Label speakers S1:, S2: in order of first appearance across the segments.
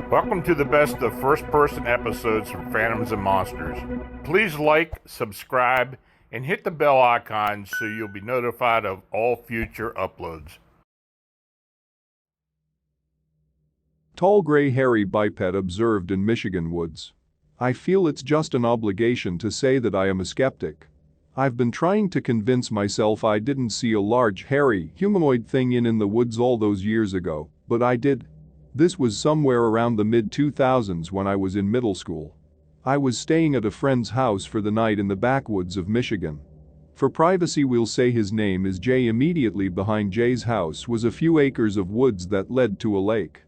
S1: Welcome to the best of first-person episodes from Phantoms and Monsters. Please like, subscribe, and hit the bell icon so you'll be notified of all future uploads.
S2: Tall gray hairy biped observed in Michigan woods. I feel it's just an obligation to say that I am a skeptic. I've been trying to convince myself I didn't see a large hairy humanoid thing in the woods all those years ago, but I did. This was somewhere around the mid-2000s when I was in middle school. I was staying at a friend's house for the night in the backwoods of Michigan. For privacy we'll say his name is Jay. Immediately behind Jay's house was a few acres of woods that led to a lake.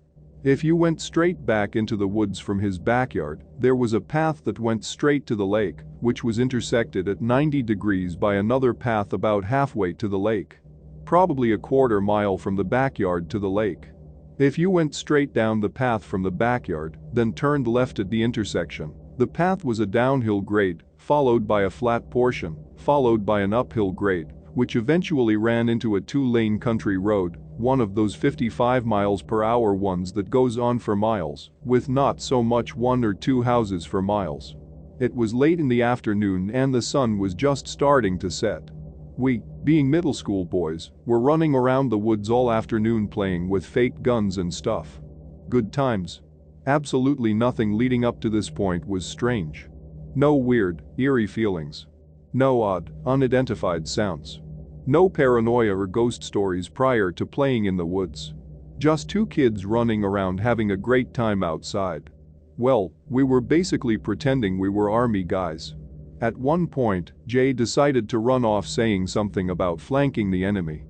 S2: If you went straight back into the woods from his backyard, there was a path that went straight to the lake, which was intersected at 90 degrees by another path about halfway to the lake. Probably a quarter mile from the backyard to the lake. If you went straight down the path from the backyard, then turned left at the intersection, the path was a downhill grade, followed by a flat portion, followed by an uphill grade, which eventually ran into a two-lane country road, one of those 55 miles per hour ones that goes on for miles, with not so much one or two houses for miles. It was late in the afternoon and the sun was just starting to set. We, being middle school boys, were running around the woods all afternoon playing with fake guns and stuff. Good times. Absolutely nothing leading up to this point was strange. No weird, eerie feelings. No odd, unidentified sounds. No paranoia or ghost stories prior to playing in the woods. Just two kids running around having a great time outside. Well, we were basically pretending we were army guys. At one point, Jay decided to run off saying something about flanking the enemy.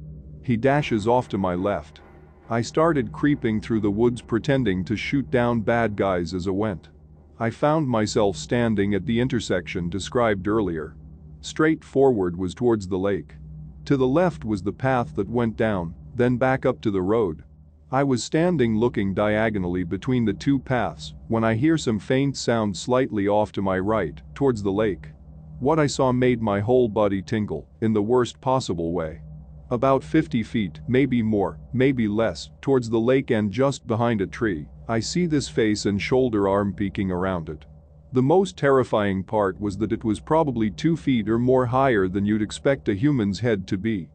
S2: He dashes off to my left. I started creeping through the woods pretending to shoot down bad guys as I went. I found myself standing at the intersection described earlier. Straight forward was towards the lake. To the left was the path that went down, then back up to the road. I was standing looking diagonally between the two paths when I hear some faint sound slightly off to my right, towards the lake. What I saw made my whole body tingle, in the worst possible way. About 50 feet, maybe more, maybe less, towards the lake and just behind a tree, I see this face and shoulder arm peeking around it. The most terrifying part was that it was probably 2 feet or more higher than you'd expect a human's head to be.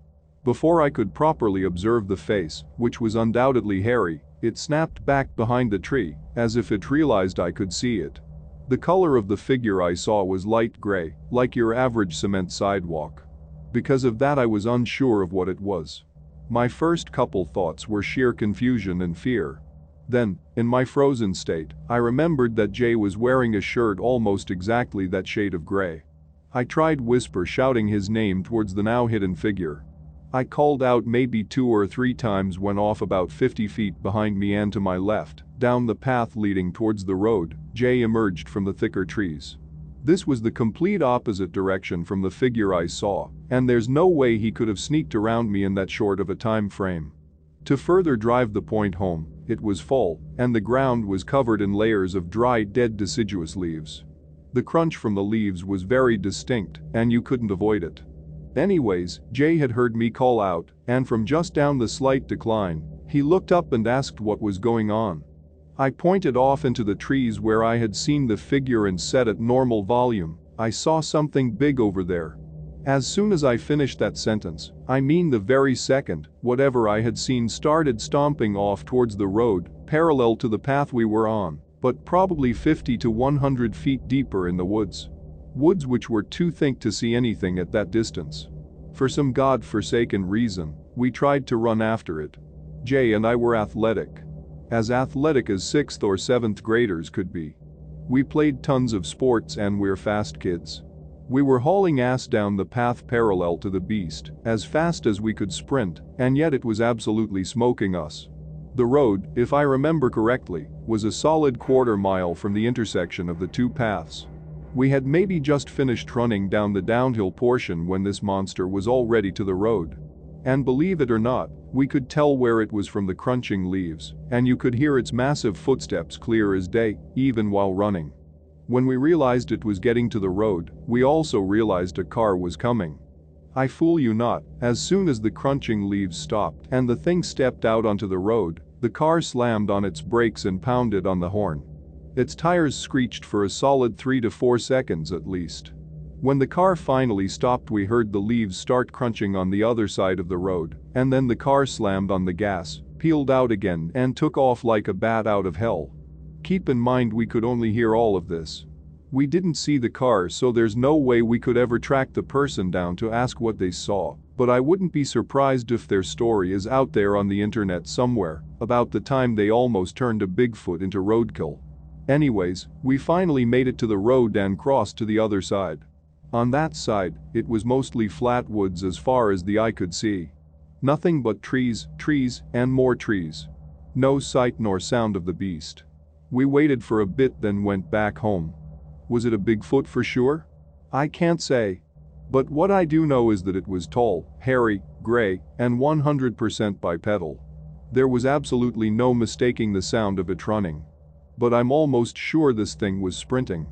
S2: Before I could properly observe the face, which was undoubtedly hairy, it snapped back behind the tree, as if it realized I could see it. The color of the figure I saw was light gray, like your average cement sidewalk. Because of that I was unsure of what it was. My first couple thoughts were sheer confusion and fear. Then, in my frozen state, I remembered that Jay was wearing a shirt almost exactly that shade of gray. I tried whisper shouting his name towards the now hidden figure. I called out maybe 2 or 3 times when off about 50 feet behind me and to my left, down the path leading towards the road, Jay emerged from the thicker trees. This was the complete opposite direction from the figure I saw, and there's no way he could have sneaked around me in that short of a time frame. To further drive the point home, it was fall, and the ground was covered in layers of dry, dead deciduous leaves. The crunch from the leaves was very distinct, and you couldn't avoid it. Anyways, Jay had heard me call out, and from just down the slight decline, he looked up and asked what was going on. I pointed off into the trees where I had seen the figure and said at normal volume, "I saw something big over there." As soon as I finished that sentence, I mean the very second, whatever I had seen started stomping off towards the road, parallel to the path we were on, but probably 50 to 100 feet deeper in the woods. Woods which were too thick to see anything at that distance. For some god-forsaken reason, we tried to run after it. Jay and I were athletic. As 6th or 7th graders could be. We played tons of sports and we're fast kids. We were hauling ass down the path parallel to the beast, as fast as we could sprint, and yet it was absolutely smoking us. The road, if I remember correctly, was a solid quarter mile from the intersection of the two paths. We had maybe just finished running down the downhill portion when this monster was already to the road. And believe it or not, we could tell where it was from the crunching leaves, and you could hear its massive footsteps clear as day, even while running. When we realized it was getting to the road, we also realized a car was coming. I fool you not, as soon as the crunching leaves stopped and the thing stepped out onto the road, The car slammed on its brakes and pounded on the horn. Its tires screeched for a solid 3 to 4 seconds at least. When the car finally stopped, we heard the leaves start crunching on the other side of the road, and then the car slammed on the gas, peeled out again, and took off like a bat out of hell. Keep in mind we could only hear all of this. We didn't see the car, so there's no way we could ever track the person down to ask what they saw, but I wouldn't be surprised if their story is out there on the internet somewhere about the time they almost turned a Bigfoot into roadkill. Anyways, we finally made it to the road and crossed to the other side. On that side, it was mostly flat woods as far as the eye could see. Nothing but trees, trees, and more trees. No sight nor sound of the beast. We waited for a bit, then went back home. Was it a Bigfoot for sure? I can't say. But what I do know is that it was tall, hairy, gray, and 100% bipedal. There was absolutely no mistaking the sound of it running. But I'm almost sure this thing was sprinting.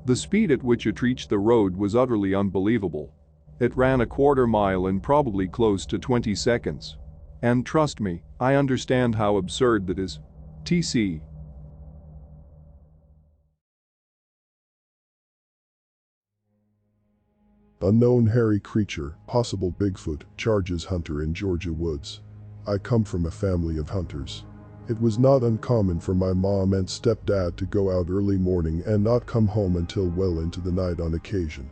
S2: The speed at which it reached the road was utterly unbelievable. It ran a quarter mile in probably close to 20 seconds. And trust me, I understand how absurd that is. TC.
S3: Unknown hairy creature, possible Bigfoot, charges hunter in Georgia woods. I come from a family of hunters. It was not uncommon for my mom and stepdad to go out early morning and not come home until well into the night on occasion.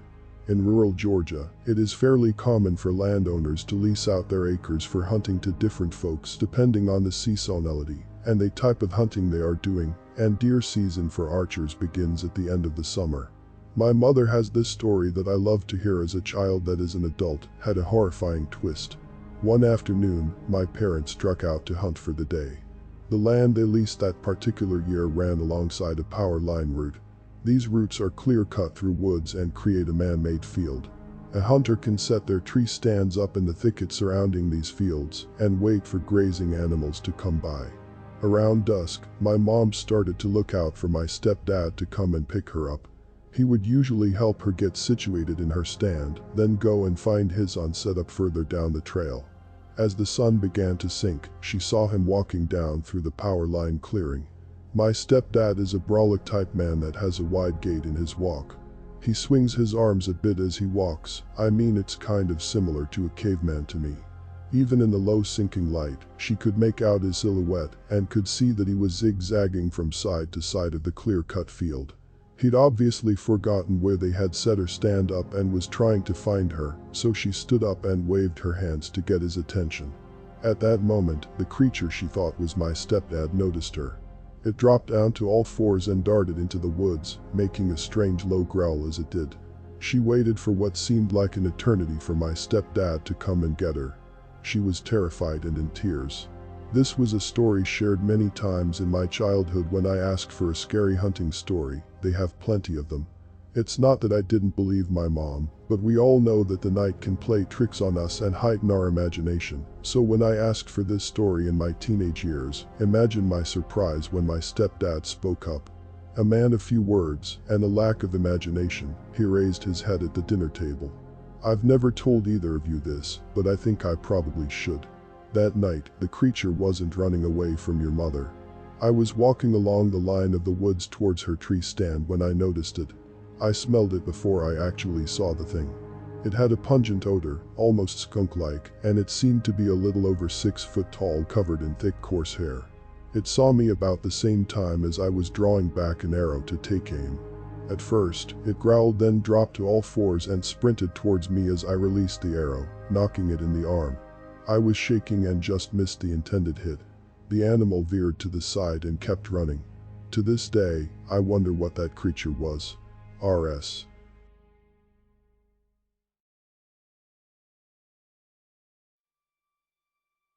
S3: In rural Georgia, it is fairly common for landowners to lease out their acres for hunting to different folks depending on the seasonality and the type of hunting they are doing, and deer season for archers begins at the end of the summer. My mother has this story that I loved to hear as a child that as an adult had a horrifying twist. One afternoon, my parents struck out to hunt for the day. The land they leased that particular year ran alongside a power line route. These routes are clear-cut through woods and create a man-made field. A hunter can set their tree stands up in the thicket surrounding these fields and wait for grazing animals to come by. Around dusk, my mom started to look out for my stepdad to come and pick her up. He would usually help her get situated in her stand, then go and find his on set up further down the trail. As the sun began to sink, she saw him walking down through the power line clearing. My stepdad is a brolic type man that has a wide gait in his walk. He swings his arms a bit as he walks. I mean, it's kind of similar to a caveman to me. Even in the low sinking light, she could make out his silhouette and could see that he was zigzagging from side to side of the clear-cut field. He'd obviously forgotten where they had set her stand up and was trying to find her, so she stood up and waved her hands to get his attention. At that moment, the creature she thought was my stepdad noticed her. It dropped down to all fours and darted into the woods, making a strange low growl as it did. She waited for what seemed like an eternity for my stepdad to come and get her. She was terrified and in tears. This was a story shared many times in my childhood when I asked for a scary hunting story. They have plenty of them. It's not that I didn't believe my mom, but we all know that the night can play tricks on us and heighten our imagination. So when I asked for this story in my teenage years, imagine my surprise when my stepdad spoke up. A man of few words and a lack of imagination, he raised his head at the dinner table. I've never told either of you this, but I think I probably should. That night, the creature wasn't running away from your mother. I was walking along the line of the woods towards her tree stand when I noticed it. I smelled it before I actually saw the thing. It had a pungent odor, almost skunk-like, and it seemed to be a little over 6 foot tall, covered in thick coarse hair. It saw me about the same time as I was drawing back an arrow to take aim. At first, it growled, then dropped to all fours and sprinted towards me as I released the arrow, knocking it in the arm. I was shaking and just missed the intended hit. The animal veered to the side and kept running. To this day, I wonder what that creature was. RS.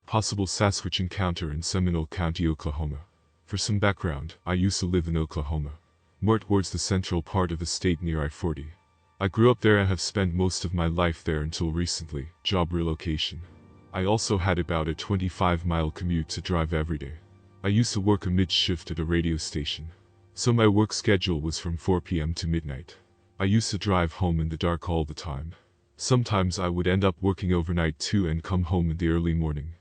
S4: Possible Sasquatch encounter in Seminole County, Oklahoma. For some background, I used to live in Oklahoma, more towards the central part of the state near I-40. I grew up there and have spent most of my life there until recently, job relocation. I also had about a 25-mile commute to drive every day. I used to work a mid-shift at a radio station, so my work schedule was from 4 p.m. to midnight. I used to drive home in the dark all the time. Sometimes I would end up working overnight too and come home in the early morning.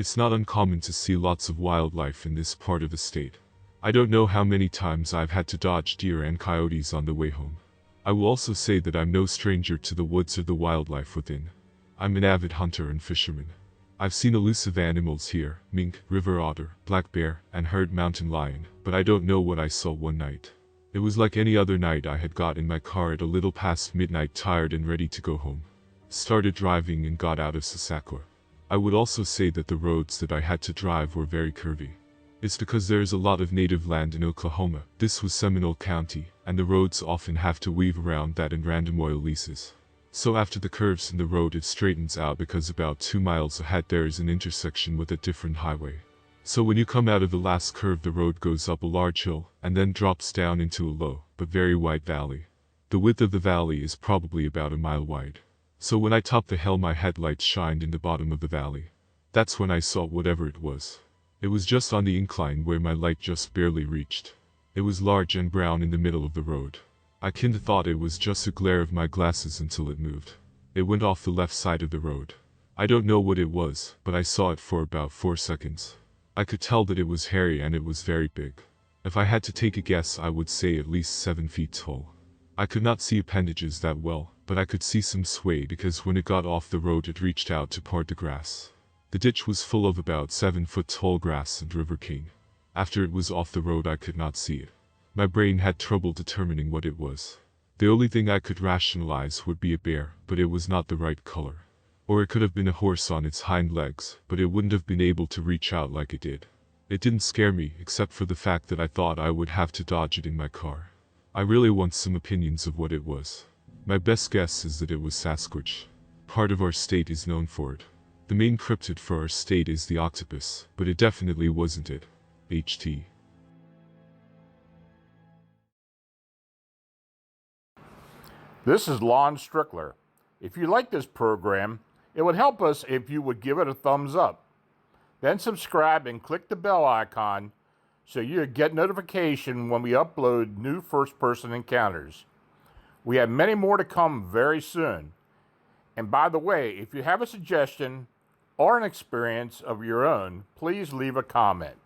S4: It's not uncommon to see lots of wildlife in this part of the state. I don't know how many times I've had to dodge deer and coyotes on the way home. I will also say that I'm no stranger to the woods or the wildlife within. I'm an avid hunter and fisherman. I've seen elusive animals here, mink, river otter, black bear, and heard mountain lion, but I don't know what I saw one night. It was like any other night. I had got in my car at a little past midnight, tired and ready to go home. Started driving and got out of Sasquatch. I would also say that the roads that I had to drive were very curvy. It's because there is a lot of native land in Oklahoma. This was Seminole County, and the roads often have to weave around that in random oil leases. So after the curves in the road, it straightens out because about 2 miles ahead there is an intersection with a different highway. So when you come out of the last curve, the road goes up a large hill and then drops down into a low but very wide valley. The width of the valley is probably about a mile wide. So when I topped the hill, my headlights shined in the bottom of the valley. That's when I saw whatever it was. It was just on the incline where my light just barely reached. It was large and brown in the middle of the road. I kinda thought it was just a glare of my glasses until it moved. It went off the left side of the road. I don't know what it was, but I saw it for about 4 seconds. I could tell that it was hairy and it was very big. If I had to take a guess, I would say at least 7 feet tall. I could not see appendages that well, but I could see some sway because when it got off the road it reached out to part the grass. The ditch was full of about 7-foot tall grass and river cane. After it was off the road I could not see it. My brain had trouble determining what it was. The only thing I could rationalize would be a bear, but it was not the right color. Or it could have been a horse on its hind legs, but it wouldn't have been able to reach out like it did. It didn't scare me, except for the fact that I thought I would have to dodge it in my car. I really want some opinions of what it was. My best guess is that it was Sasquatch. Part of our state is known for it. The main cryptid for our state is the octopus, but it definitely wasn't it. HT.
S1: This is Lon Strickler. If you like this program, it would help us if you would give it a thumbs up. Then subscribe and click the bell icon so you get notification when we upload new first-person encounters. We have many more to come very soon. And by the way, if you have a suggestion or an experience of your own, please leave a comment.